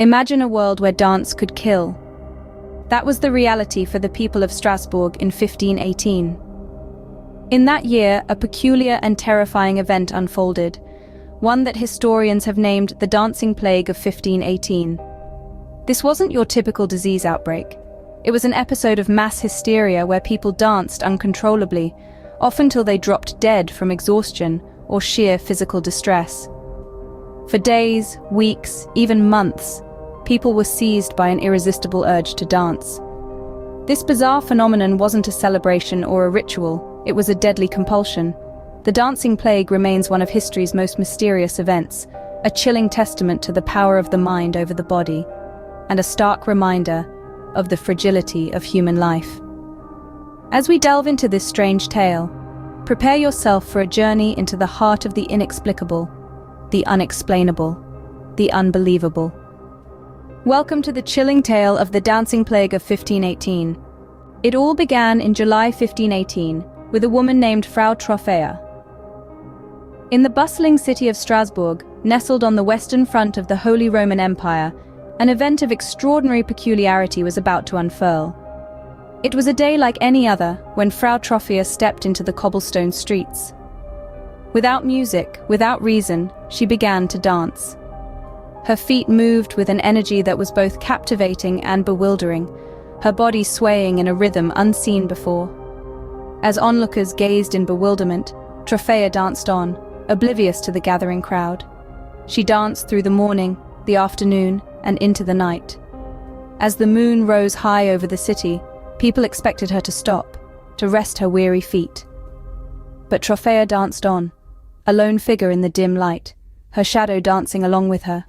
Imagine a world where dance could kill. That was the reality for the people of Strasbourg in 1518. In that year, a peculiar and terrifying event unfolded, one that historians have named the Dancing Plague of 1518. This wasn't your typical disease outbreak. It was an episode of mass hysteria where people danced uncontrollably, often till they dropped dead from exhaustion or sheer physical distress. For days, weeks, even months, people were seized by an irresistible urge to dance. This bizarre phenomenon wasn't a celebration or a ritual, it was a deadly compulsion. The dancing plague remains one of history's most mysterious events, a chilling testament to the power of the mind over the body, and a stark reminder of the fragility of human life. As we delve into this strange tale, prepare yourself for a journey into the heart of the inexplicable, the unexplainable, the unbelievable. Welcome to the chilling tale of the Dancing Plague of 1518. It all began in July 1518 with a woman named Frau Troffea. In the bustling city of Strasbourg, nestled on the western front of the Holy Roman Empire, an event of extraordinary peculiarity was about to unfurl. It was a day like any other when Frau Troffea stepped into the cobblestone streets. Without music, without reason, she began to dance. Her feet moved with an energy that was both captivating and bewildering, her body swaying in a rhythm unseen before. As onlookers gazed in bewilderment, Troffea danced on, oblivious to the gathering crowd. She danced through the morning, the afternoon, and into the night. As the moon rose high over the city, people expected her to stop, to rest her weary feet. But Troffea danced on, a lone figure in the dim light, her shadow dancing along with her.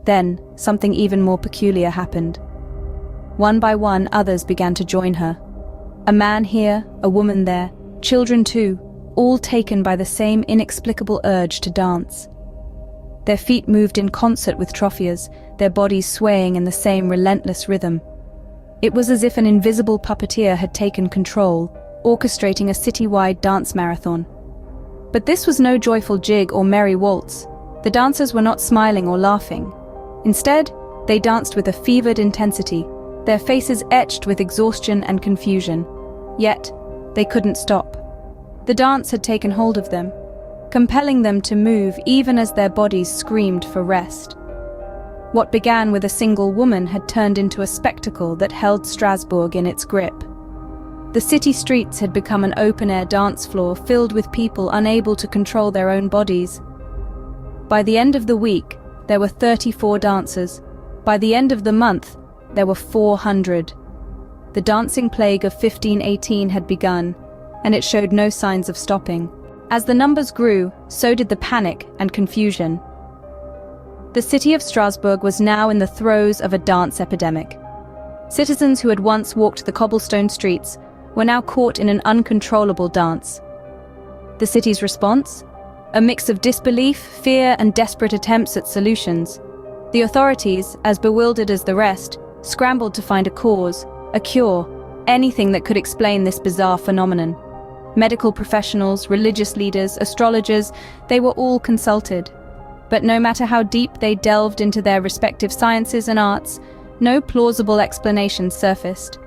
Then, something even more peculiar happened. One by one, others began to join her. A man here, a woman there, children too, all taken by the same inexplicable urge to dance. Their feet moved in concert with Troffea's, their bodies swaying in the same relentless rhythm. It was as if an invisible puppeteer had taken control, orchestrating a city-wide dance marathon. But this was no joyful jig or merry waltz. The dancers were not smiling or laughing. Instead, they danced with a fevered intensity, their faces etched with exhaustion and confusion. Yet, they couldn't stop. The dance had taken hold of them, compelling them to move even as their bodies screamed for rest. What began with a single woman had turned into a spectacle that held Strasbourg in its grip. The city streets had become an open-air dance floor filled with people unable to control their own bodies. By the end of the week, there were 34 dancers. By the end of the month, there were 400. The dancing plague of 1518 had begun, and it showed no signs of stopping. As the numbers grew, so did the panic and confusion. The city of Strasbourg was now in the throes of a dance epidemic. Citizens who had once walked the cobblestone streets were now caught in an uncontrollable dance. The city's response? A mix of disbelief, fear, and desperate attempts at solutions. The authorities, as bewildered as the rest, scrambled to find a cause, a cure, anything that could explain this bizarre phenomenon. Medical professionals, religious leaders, astrologers, they were all consulted. But no matter how deep they delved into their respective sciences and arts, no plausible explanation surfaced.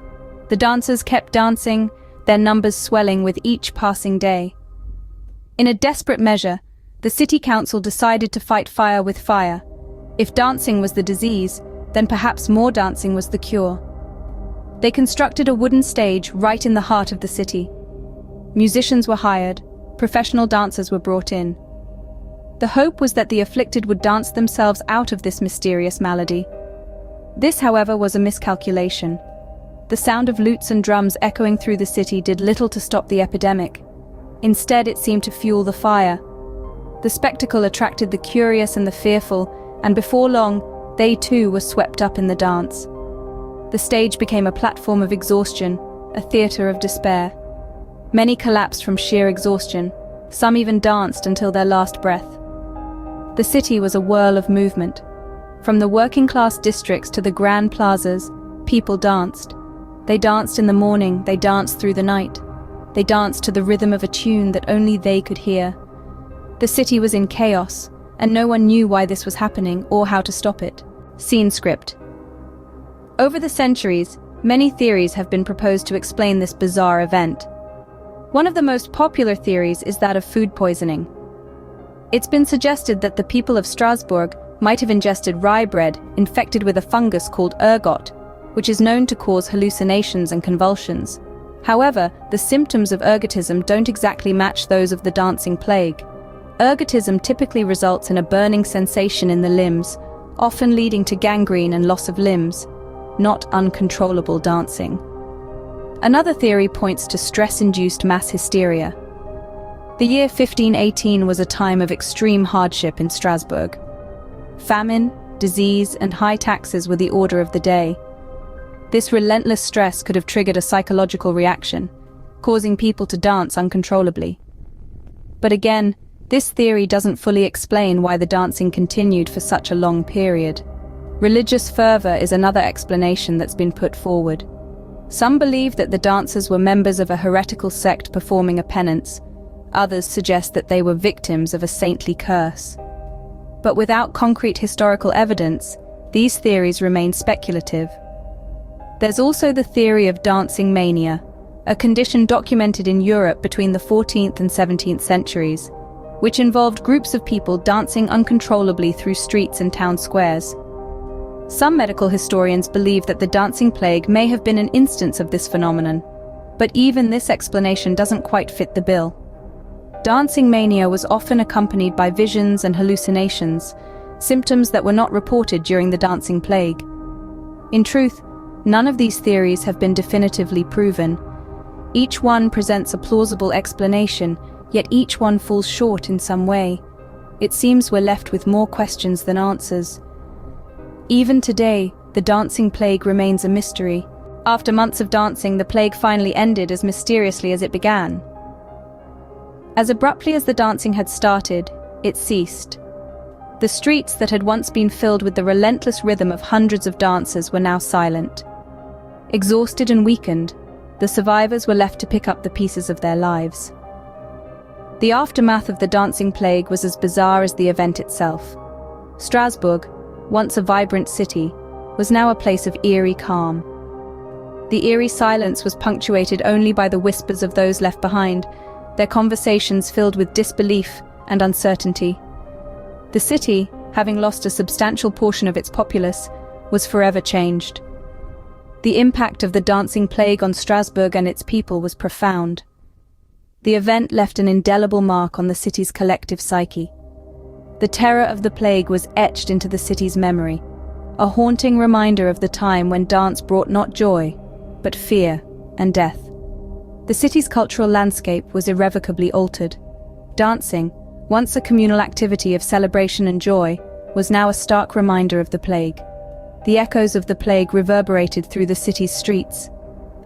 The dancers kept dancing, their numbers swelling with each passing day. In a desperate measure, the city council decided to fight fire with fire. If dancing was the disease, then perhaps more dancing was the cure. They constructed a wooden stage right in the heart of the city. Musicians were hired, professional dancers were brought in. The hope was that the afflicted would dance themselves out of this mysterious malady. This, however, was a miscalculation. The sound of lutes and drums echoing through the city did little to stop the epidemic. Instead, it seemed to fuel the fire. The spectacle attracted the curious and the fearful, and before long, they too were swept up in the dance. The stage became a platform of exhaustion, a theater of despair. Many collapsed from sheer exhaustion, some even danced until their last breath. The city was a whirl of movement. From the working-class districts to the grand plazas, people danced. They danced in the morning, they danced through the night. They danced to the rhythm of a tune that only they could hear. The city was in chaos, and no one knew why this was happening or how to stop it. Scene script. Over the centuries, many theories have been proposed to explain this bizarre event. One of the most popular theories is that of food poisoning. It's been suggested that the people of Strasbourg might have ingested rye bread infected with a fungus called ergot, which is known to cause hallucinations and convulsions. However, the symptoms of ergotism don't exactly match those of the dancing plague. Ergotism typically results in a burning sensation in the limbs, often leading to gangrene and loss of limbs, not uncontrollable dancing. Another theory points to stress-induced mass hysteria. The year 1518 was a time of extreme hardship in Strasbourg. Famine, disease, and high taxes were the order of the day. This relentless stress could have triggered a psychological reaction, causing people to dance uncontrollably. But again, this theory doesn't fully explain why the dancing continued for such a long period. Religious fervor is another explanation that's been put forward. Some believe that the dancers were members of a heretical sect performing a penance. Others suggest that they were victims of a saintly curse. But without concrete historical evidence, these theories remain speculative. There's also the theory of dancing mania, a condition documented in Europe between the 14th and 17th centuries, which involved groups of people dancing uncontrollably through streets and town squares. Some medical historians believe that the dancing plague may have been an instance of this phenomenon, but even this explanation doesn't quite fit the bill. Dancing mania was often accompanied by visions and hallucinations, symptoms that were not reported during the dancing plague. In truth, none of these theories have been definitively proven. Each one presents a plausible explanation, yet each one falls short in some way. It seems we're left with more questions than answers. Even today, the dancing plague remains a mystery. After months of dancing, the plague finally ended as mysteriously as it began. As abruptly as the dancing had started, it ceased. The streets that had once been filled with the relentless rhythm of hundreds of dancers were now silent. Exhausted and weakened, the survivors were left to pick up the pieces of their lives. The aftermath of the dancing plague was as bizarre as the event itself. Strasbourg, once a vibrant city, was now a place of eerie calm. The eerie silence was punctuated only by the whispers of those left behind, their conversations filled with disbelief and uncertainty. The city, having lost a substantial portion of its populace, was forever changed. The impact of the dancing plague on Strasbourg and its people was profound. The event left an indelible mark on the city's collective psyche. The terror of the plague was etched into the city's memory, a haunting reminder of the time when dance brought not joy, but fear and death. The city's cultural landscape was irrevocably altered. Dancing, once a communal activity of celebration and joy, was now a stark reminder of the plague. The echoes of the plague reverberated through the city's streets,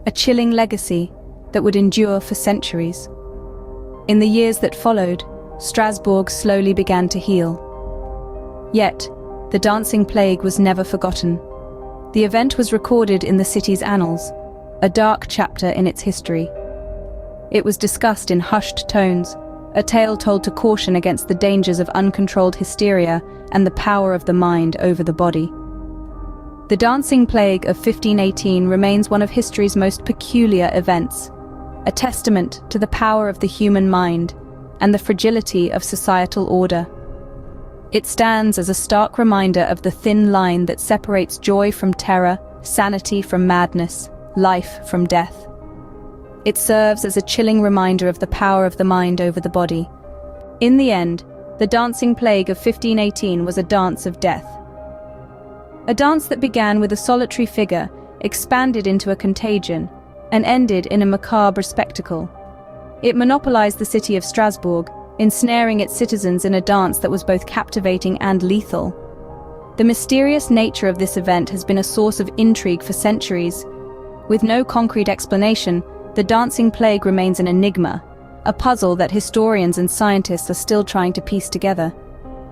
a chilling legacy that would endure for centuries. In the years that followed, Strasbourg slowly began to heal. Yet, the dancing plague was never forgotten. The event was recorded in the city's annals, a dark chapter in its history. It was discussed in hushed tones, a tale told to caution against the dangers of uncontrolled hysteria and the power of the mind over the body. The dancing plague of 1518 remains one of history's most peculiar events, a testament to the power of the human mind and the fragility of societal order. It stands as a stark reminder of the thin line that separates joy from terror, sanity from madness, life from death. It serves as a chilling reminder of the power of the mind over the body. In the end, the dancing plague of 1518 was a dance of death. A dance that began with a solitary figure, expanded into a contagion, and ended in a macabre spectacle. It monopolized the city of Strasbourg, ensnaring its citizens in a dance that was both captivating and lethal. The mysterious nature of this event has been a source of intrigue for centuries. With no concrete explanation, the dancing plague remains an enigma, a puzzle that historians and scientists are still trying to piece together.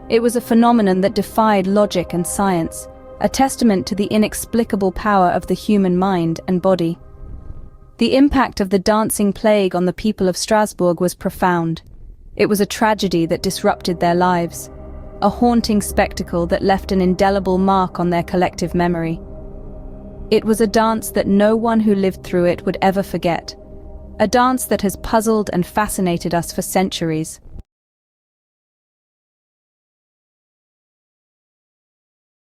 It was a phenomenon that defied logic and science, a testament to the inexplicable power of the human mind and body. The impact of the dancing plague on the people of Strasbourg was profound. It was a tragedy that disrupted their lives. a haunting spectacle that left an indelible mark on their collective memory. It was a dance that no one who lived through it would ever forget, a dance that has puzzled and fascinated us for centuries.